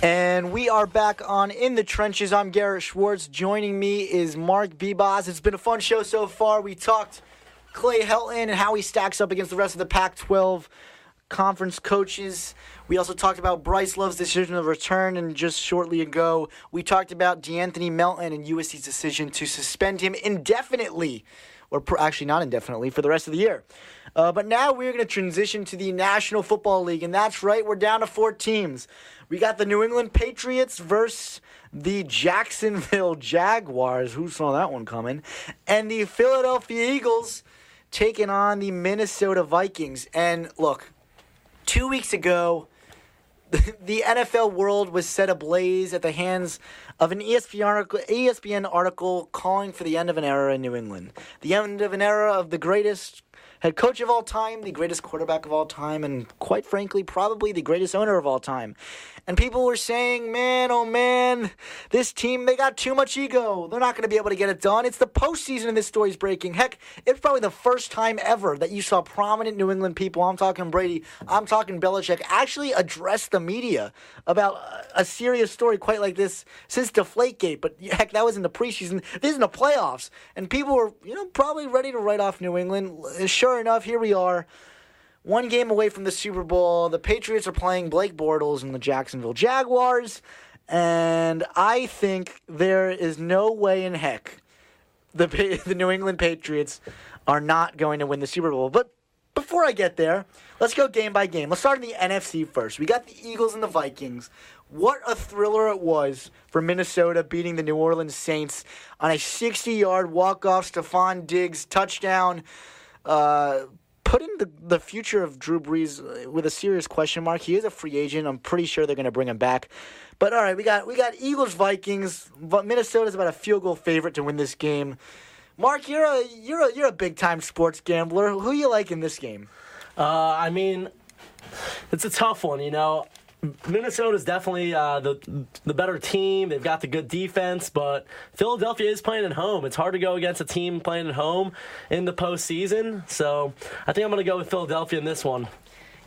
And we are back on In the Trenches. I'm Garrett Schwartz. Joining me is Mark Bebos. It's been a fun show so far. We talked Clay Helton and how he stacks up against the rest of the Pac-12 conference coaches. We also talked about Bryce Love's decision to return, and just shortly ago, we talked about De'Anthony Melton and USC's decision to suspend him indefinitely, or actually not indefinitely, for the rest of the year. But now we're going to transition to the National Football League, and that's right, we're down to 4 teams. We got the New England Patriots versus the Jacksonville Jaguars. Who saw that one coming? And the Philadelphia Eagles taking on the Minnesota Vikings. And look, 2 weeks ago, the NFL world was set ablaze at the hands of an ESPN article calling for the end of an era in New England. The end of an era of the greatest head coach of all time, the greatest quarterback of all time, and quite frankly, probably the greatest owner of all time. And people were saying, man, oh man, this team, they got too much ego. They're not going to be able to get it done. It's the postseason and this story's breaking. Heck, it's probably the first time ever that you saw prominent New England people, I'm talking Brady, I'm talking Belichick, actually address the media about a serious story quite like this since Deflategate. But heck, that was in the preseason. This is in the playoffs. And people were, probably ready to write off New England. Sure enough, here we are. One game away from the Super Bowl. The Patriots are playing Blake Bortles and the Jacksonville Jaguars. And I think there is no way in heck the New England Patriots are not going to win the Super Bowl. But before I get there, let's go game by game. Let's start in the NFC first. We got the Eagles and the Vikings. What a thriller it was for Minnesota beating the New Orleans Saints on a 60-yard walk-off Stephon Diggs touchdown. Putting the future of Drew Brees with a serious question mark. He is a free agent. I'm pretty sure they're going to bring him back. But all right, we got Eagles Vikings. Minnesota's about a field goal favorite to win this game. Mark, you're a big time sports gambler. Who you like in this game? I mean, it's a tough one. Minnesota's definitely the better team. They've got the good defense, but Philadelphia is playing at home. It's hard to go against a team playing at home in the postseason. So I think I'm going to go with Philadelphia in this one.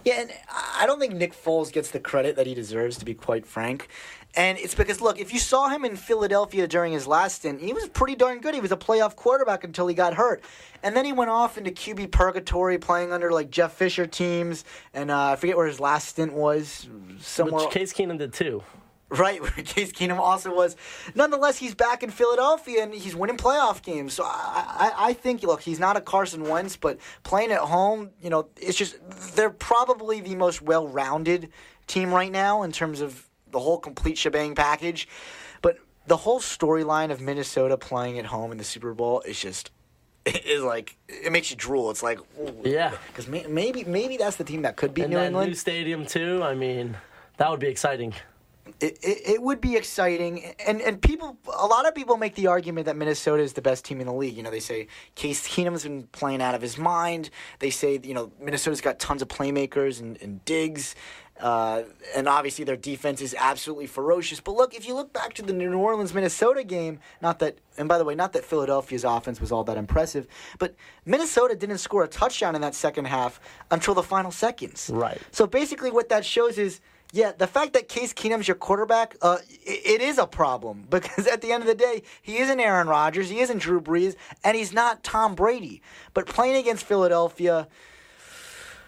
Yeah, and I don't think Nick Foles gets the credit that he deserves, to be quite frank. And it's because, look, if you saw him in Philadelphia during his last stint, he was pretty darn good. He was a playoff quarterback until he got hurt. And then he went off into QB purgatory, playing under, Jeff Fisher teams. And I forget where his last stint was. Somewhere. Which Case Keenum did, too. Right, where Case Keenum also was. Nonetheless, he's back in Philadelphia, and he's winning playoff games. So I think, look, he's not a Carson Wentz, but playing at home, it's just they're probably the most well-rounded team right now in terms of the whole complete shebang package. But the whole storyline of Minnesota playing at home in the Super Bowl is just it makes you drool. It's like, ooh, yeah, because maybe that's the team that could beat New England. And that new stadium too. I mean, that would be exciting. It would be exciting, and a lot of people make the argument that Minnesota is the best team in the league. They say Case Keenum's been playing out of his mind. They say Minnesota's got tons of playmakers and Diggs, and obviously their defense is absolutely ferocious. But look, if you look back to the New Orleans Minnesota game, not that Philadelphia's offense was all that impressive, but Minnesota didn't score a touchdown in that second half until the final seconds. Right. So basically, what that shows is, yeah, the fact that Case Keenum's your quarterback, it is a problem because at the end of the day, he isn't Aaron Rodgers, he isn't Drew Brees, and he's not Tom Brady. But playing against Philadelphia,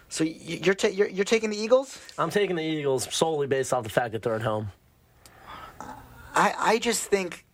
so you're taking the Eagles? I'm taking the Eagles solely based off the fact that they're at home. I just think,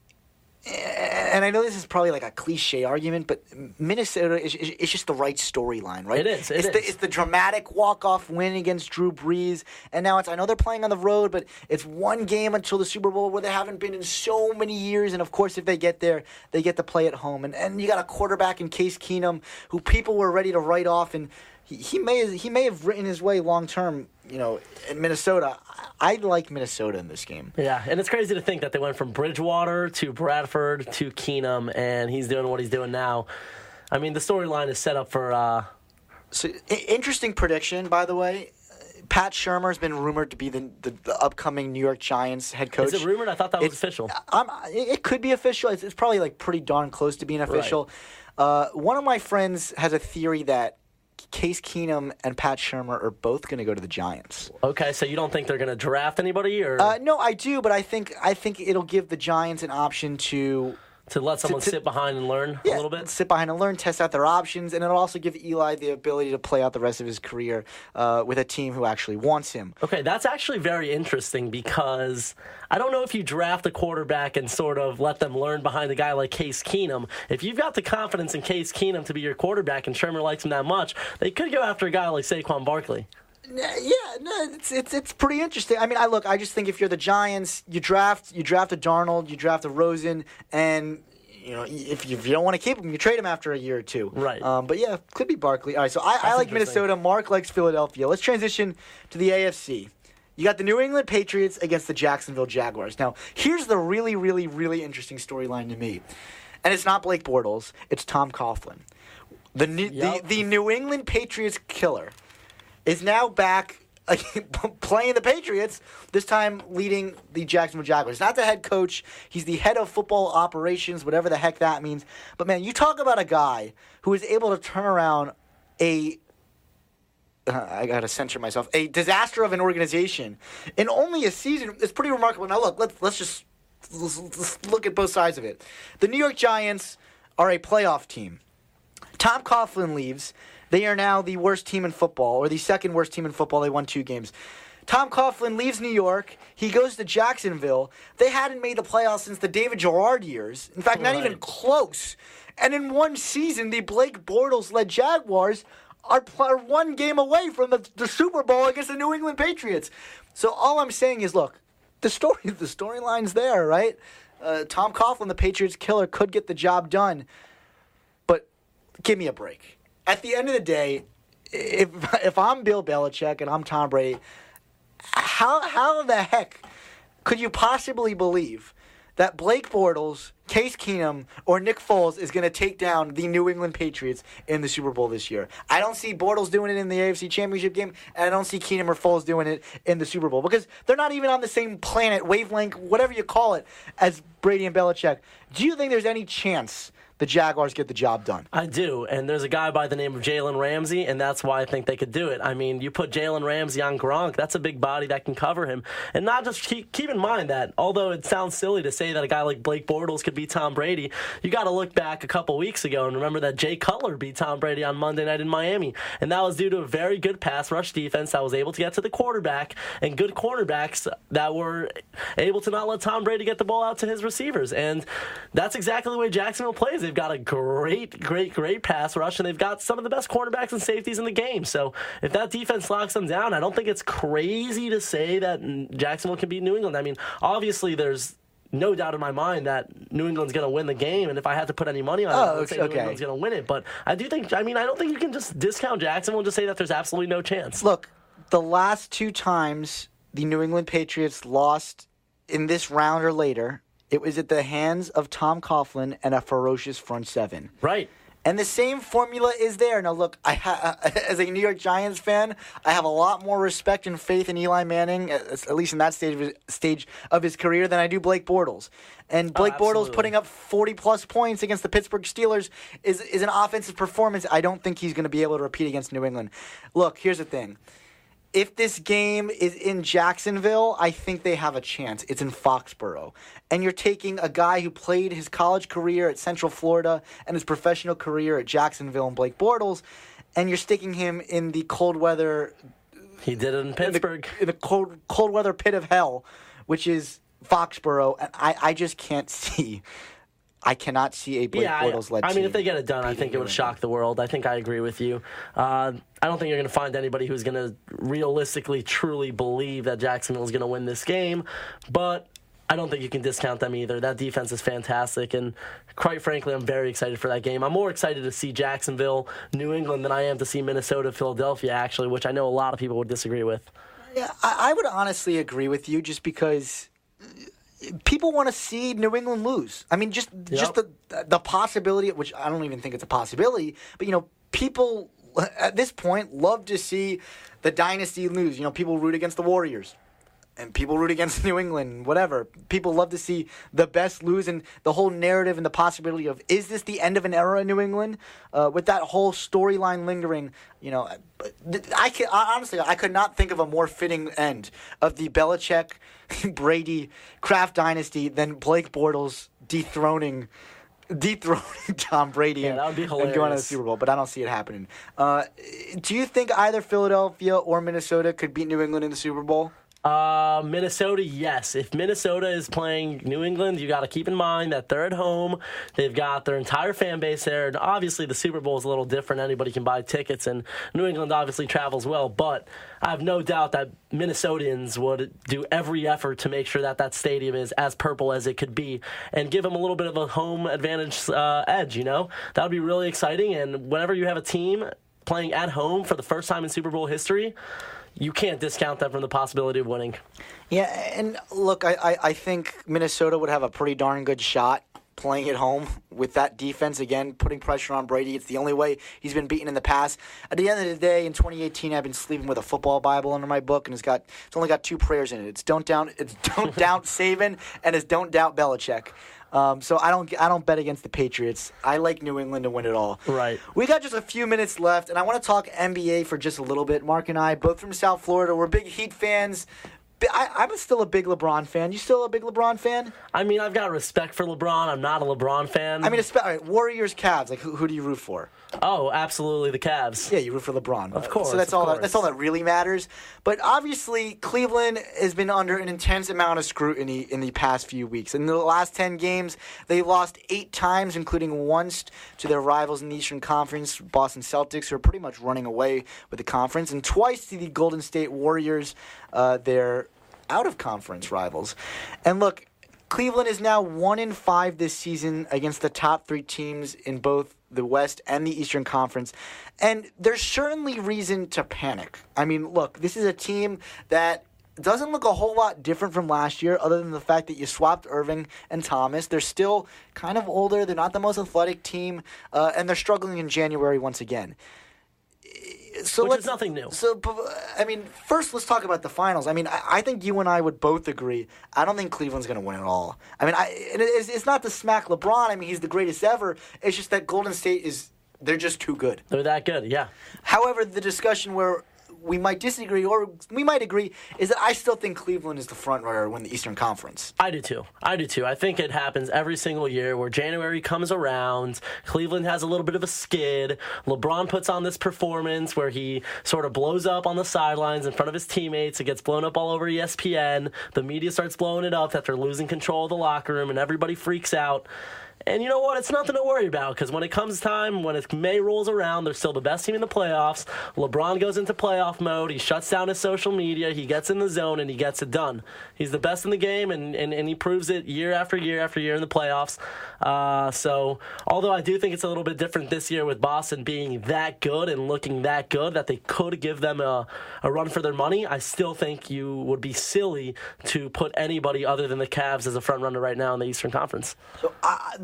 and I know this is probably like a cliche argument, but Minnesota is just the right storyline, right? It is. It's the dramatic walk-off win against Drew Brees, and now I know they're playing on the road, but it's one game until the Super Bowl where they haven't been in so many years, and of course, if they get there, they get to play at home, and you got a quarterback in Case Keenum who people were ready to write off, and he may have written his way long term, in Minnesota. I like Minnesota in this game. Yeah, and it's crazy to think that they went from Bridgewater to Bradford to Keenum, and he's doing what he's doing now. I mean, the storyline is set up for. So, interesting prediction, by the way. Pat Shurmur's been rumored to be the upcoming New York Giants head coach. Is it rumored? I thought that was official. It could be official. It's probably pretty darn close to being official. Right. One of my friends has a theory that Case Keenum and Pat Shurmur are both going to go to the Giants. Okay, so you don't think they're going to draft anybody, or no, I do, but I think it'll give the Giants an option to let someone sit behind and learn a little bit? Sit behind and learn, test out their options, and it'll also give Eli the ability to play out the rest of his career with a team who actually wants him. Okay, that's actually very interesting because I don't know if you draft a quarterback and sort of let them learn behind a guy like Case Keenum. If you've got the confidence in Case Keenum to be your quarterback and Shermer likes him that much, they could go after a guy like Saquon Barkley. Yeah, no, it's pretty interesting. I mean, I just think if you're the Giants, you draft a Darnold, you draft a Rosen, and if you don't want to keep him, you trade him after a year or two. Right. But yeah, could be Barkley. All right, so I like Minnesota. Mark likes Philadelphia. Let's transition to the AFC. You got the New England Patriots against the Jacksonville Jaguars. Now, here's the really, really, really interesting storyline to me. And it's not Blake Bortles. It's Tom Coughlin. The New England Patriots killer is now back playing the Patriots, this time leading the Jacksonville Jaguars. Not the head coach. He's the head of football operations, whatever the heck that means. But, man, you talk about a guy who is able to turn around I got to censor myself, a disaster of an organization in only a season. It's pretty remarkable. Now, look, let's look at both sides of it. The New York Giants are a playoff team. Tom Coughlin leaves. They are now the worst team in football, or the second worst team in football. They won 2 games. Tom Coughlin leaves New York. He goes to Jacksonville. They hadn't made the playoffs since the David Garrard years. In fact, not even close. And in one season, the Blake Bortles-led Jaguars are 1 game away from the Super Bowl against the New England Patriots. So all I'm saying is, look, the storyline's there, right? Tom Coughlin, the Patriots killer, could get the job done. But give me a break. At the end of the day, if I'm Bill Belichick and I'm Tom Brady, how the heck could you possibly believe that Blake Bortles, Case Keenum, or Nick Foles is going to take down the New England Patriots in the Super Bowl this year? I don't see Bortles doing it in the AFC Championship game, and I don't see Keenum or Foles doing it in the Super Bowl because they're not even on the same planet, wavelength, whatever you call it, as Brady and Belichick. Do you think there's any chance the Jaguars get the job done? I do, and there's a guy by the name of Jalen Ramsey, and that's why I think they could do it. I mean, you put Jalen Ramsey on Gronk, that's a big body that can cover him. And not just keep in mind that, although it sounds silly to say that a guy like Blake Bortles could beat Tom Brady, you got to look back a couple weeks ago and remember that Jay Cutler beat Tom Brady on Monday night in Miami, and that was due to a very good pass rush defense that was able to get to the quarterback and good cornerbacks that were able to not let Tom Brady get the ball out to his receivers. And that's exactly the way Jacksonville plays. They've got a great pass rush, and they've got some of the best cornerbacks and safeties in the game. So if that defense locks them down, I don't think it's crazy to say that Jacksonville can beat New England. I mean, obviously there's no doubt in my mind that New England's going to win the game, and if I had to put any money on it, I would say New England's going to win it. But I don't think you can just discount Jacksonville and just say that there's absolutely no chance. Look, the last 2 times the New England Patriots lost in this round or later, it was at the hands of Tom Coughlin and a ferocious front 7. Right. And the same formula is there. Now, look, as a New York Giants fan, I have a lot more respect and faith in Eli Manning, at least in that stage of his career, than I do Blake Bortles. And Blake Bortles putting up 40-plus points against the Pittsburgh Steelers is an offensive performance I don't think he's going to be able to repeat against New England. Look, here's the thing. If this game is in Jacksonville, I think they have a chance. It's in Foxborough. And you're taking a guy who played his college career at Central Florida and his professional career at Jacksonville and Blake Bortles, and you're sticking him in the cold weather. He did it in Pittsburgh. In the cold weather pit of hell, which is Foxborough. And I just can't see. I cannot see a Blake Bortles-led team. I mean, if they get it done, I think it would shock the world. I think I agree with you. I don't think you're going to find anybody who's going to realistically, truly believe that Jacksonville is going to win this game. But I don't think you can discount them either. That defense is fantastic, and quite frankly, I'm very excited for that game. I'm more excited to see Jacksonville, New England, than I am to see Minnesota, Philadelphia, actually, which I know a lot of people would disagree with. Yeah, I would honestly agree with you just because people want to see New England lose. I mean, just the possibility, which I don't even think it's a possibility, but, people at this point love to see the dynasty lose. People root against the Warriors, and people root against New England, whatever. People love to see the best lose, and the whole narrative and the possibility of, is this the end of an era in New England? With that whole storyline lingering, I could not think of a more fitting end of the Belichick, Brady, Kraft dynasty than Blake Bortles dethroning Tom Brady that would be hilarious. And going to the Super Bowl, but I don't see it happening. Do you think either Philadelphia or Minnesota could beat New England in the Super Bowl? Minnesota, yes. If Minnesota is playing New England, you got to keep in mind that they're at home. They've got their entire fan base there. And obviously, the Super Bowl is a little different. Anybody can buy tickets, and New England obviously travels well. But I have no doubt that Minnesotans would do every effort to make sure that that stadium is as purple as it could be and give them a little bit of a home advantage edge, That would be really exciting. And whenever you have a team playing at home for the first time in Super Bowl history, you can't discount them from the possibility of winning. Yeah, and look, I think Minnesota would have a pretty darn good shot playing at home with that defense, again, putting pressure on Brady. It's the only way he's been beaten in the past. At the end of the day, in 2018, I've been sleeping with a football Bible under my book, and it's only got 2 prayers in it. It's don't doubt Saban, and it's don't doubt Belichick. So I don't bet against the Patriots. I like New England to win it all. Right. We got just a few minutes left, and I want to talk NBA for just a little bit. Mark and I, both from South Florida, we're big Heat fans. I'm still a big LeBron fan. You still a big LeBron fan? I mean, I've got respect for LeBron. I'm not a LeBron fan. I mean, Warriors, Cavs. Like, who do you root for? Oh, absolutely, the Cavs. Yeah, you root for LeBron. Of course. So that's all that really matters. But obviously, Cleveland has been under an intense amount of scrutiny in the past few weeks. In the last 10 games, they lost 8 times, including once to their rivals in the Eastern Conference, Boston Celtics, who are pretty much running away with the conference, and twice to the Golden State Warriors, their out-of-conference rivals. And look, Cleveland is now 1-5 this season against the top 3 teams in both the West and the Eastern Conference. And there's certainly reason to panic. I mean, look, this is a team that doesn't look a whole lot different from last year, other than the fact that you swapped Irving and Thomas. They're still kind of older. They're not the most athletic team, and they're struggling in January once again. So Which is nothing new. So, I mean, first let's talk about the finals. I mean, I think you and I would both agree. I don't think Cleveland's going to win it all. I mean, it's not to smack LeBron. I mean, he's the greatest ever. It's just that Golden State they're just too good. They're that good, yeah. However, the discussion where we might disagree or we might agree is that I still think Cleveland is the front runner to win the Eastern Conference. I do too. I think it happens every single year where January comes around, Cleveland has a little bit of a skid, LeBron puts on this performance where he sort of blows up on the sidelines in front of his teammates, it gets blown up all over ESPN, the media starts blowing it up after losing control of the locker room, and everybody freaks out. And you know what? It's nothing to worry about because when it comes time, when May rolls around, they're still the best team in the playoffs. LeBron goes into playoff mode. He shuts down his social media. He gets in the zone, and he gets it done. He's the best in the game, and he proves it year after year after year in the playoffs. So although I do think it's a little bit different this year with Boston being that good and looking that good that they could give them a run for their money, I still think you would be silly to put anybody other than the Cavs as a front runner right now in the Eastern Conference. So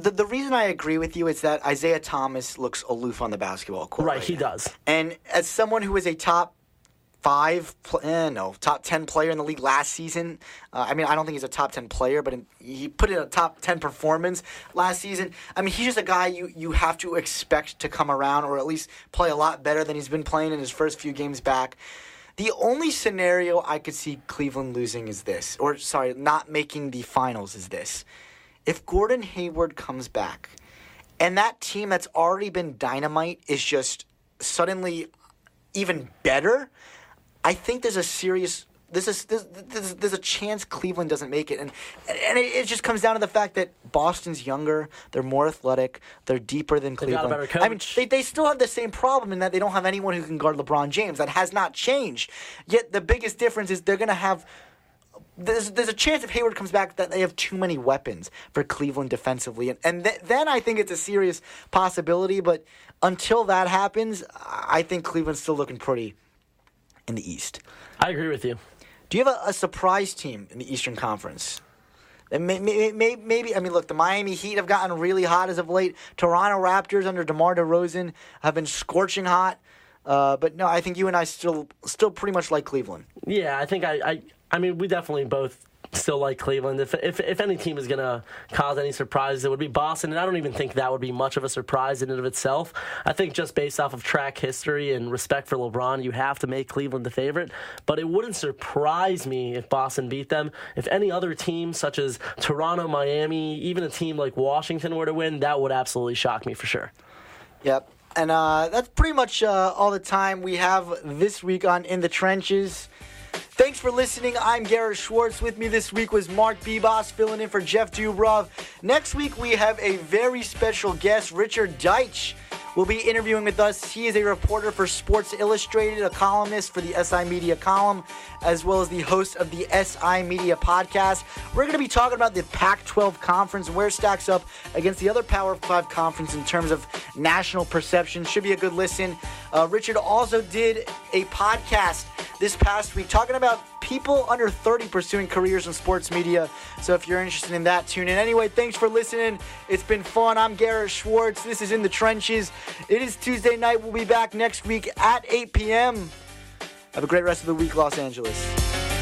the reason I agree with you is that Isaiah Thomas looks aloof on the basketball court. Right, he does. And as someone who is a top 10 player in the league last season. I mean, I don't think he's a top 10 player, but he put in a top 10 performance last season. I mean, he's just a guy you have to expect to come around or at least play a lot better than he's been playing in his first few games back. The only scenario I could see Cleveland losing is this, not making the finals is this. If Gordon Hayward comes back and that team that's already been dynamite is just suddenly even better, I think there's a chance Cleveland doesn't make it. And it just comes down to the fact that Boston's younger, they're more athletic, they're deeper than Cleveland. They've got a better coach. I mean, they still have the same problem in that they don't have anyone who can guard LeBron James. That has not changed. Yet the biggest difference is they're going to have there's a chance if Hayward comes back that they have too many weapons for Cleveland defensively. And then I think it's a serious possibility. But until that happens, I think Cleveland's still looking pretty in the East. I agree with you. Do you have a surprise team in the Eastern Conference? Maybe, I mean, look, the Miami Heat have gotten really hot as of late. Toronto Raptors under DeMar DeRozan have been scorching hot. But no, I think you and I still pretty much like Cleveland. Yeah, I think I mean, we definitely both still like Cleveland. If any team is going to cause any surprises, it would be Boston, and I don't even think that would be much of a surprise in and of itself. I think just based off of track history and respect for LeBron, you have to make Cleveland the favorite, but it wouldn't surprise me if Boston beat them. If any other team, such as Toronto, Miami, even a team like Washington were to win, that would absolutely shock me for sure. Yep. And that's pretty much all the time we have this week on In the Trenches. Thanks for listening. I'm Garrett Schwartz. With me this week was Mark Bebos, filling in for Jeff Dubrov. Next week, we have a very special guest, Richard Deitch, will be interviewing with us. He is a reporter for Sports Illustrated, a columnist for the SI Media column, as well as the host of the SI Media podcast. We're going to be talking about the Pac-12 conference and where it stacks up against the other Power 5 conference in terms of national perception. Should be a good listen. Richard also did a podcast this past week, talking about people under 30 pursuing careers in sports media. So if you're interested in that, tune in. Anyway, thanks for listening. It's been fun. I'm Garrett Schwartz. This is In the Trenches. It is Tuesday night. We'll be back next week at 8 p.m. Have a great rest of the week, Los Angeles.